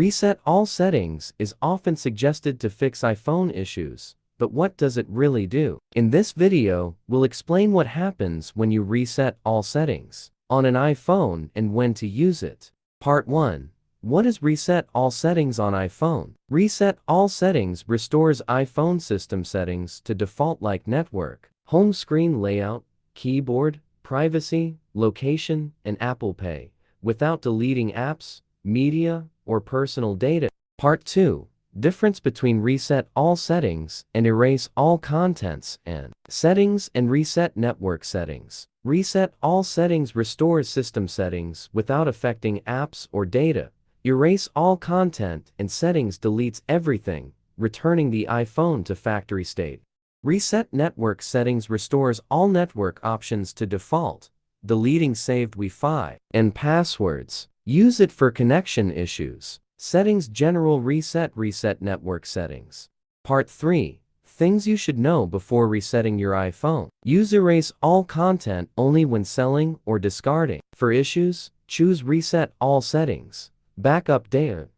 Reset all settings is often suggested to fix iPhone issues, but what does it really do? In this video, we'll explain what happens when you reset all settings on an iPhone and when to use it. Part 1. What is Reset All Settings on iPhone? Reset All Settings restores iPhone system settings to default like network, home screen layout, keyboard, privacy, location, and Apple Pay, without deleting apps, media, or personal data. Part 2. Difference between Reset All Settings and Erase All Contents and Settings and Reset Network Settings. Reset All Settings restores system settings without affecting apps or data. Erase All Content and Settings deletes everything, returning the iPhone to factory state. Reset Network Settings restores all network options to default, deleting saved Wi-Fi and passwords. Use it for connection issues. Settings General Reset Network Settings. Part 3. Things you should know before resetting your iPhone. Use Erase All Content only when selling or discarding. For issues, choose Reset All Settings. Backup data.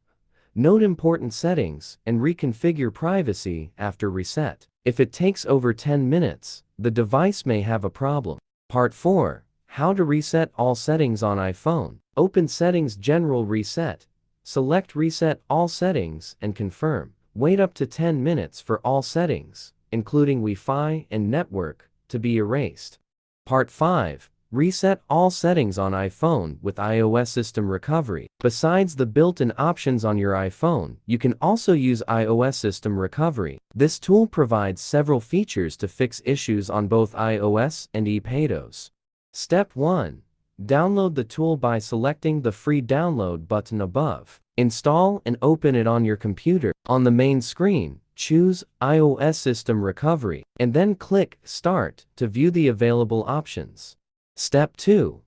Note important settings and reconfigure privacy after reset. If it takes over 10 minutes, the device may have a problem. Part 4. How to reset all settings on iPhone. Open Settings General Reset. Select Reset All Settings and confirm. Wait up to 10 minutes for all settings, including Wi-Fi and network, to be erased. Part 5. Reset all settings on iPhone with iOS System Recovery. Besides the built-in options on your iPhone, you can also use iOS System Recovery. This tool provides several features to fix issues on both iOS and iPadOS. Step 1. Download the tool by selecting the free download button above. Install and open it on your computer. On the main screen, choose iOS System Recovery, and then click Start to view the available options. Step 2.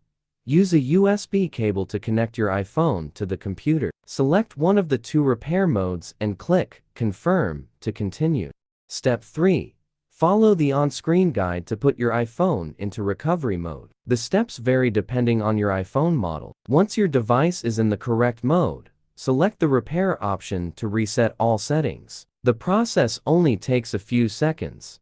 Use a USB cable to connect your iPhone to the computer. Select one of the two repair modes and click Confirm to continue. Step 3. Follow the on-screen guide to put your iPhone into recovery mode. The steps vary depending on your iPhone model. Once your device is in the correct mode, select the repair option to reset all settings. The process only takes a few seconds.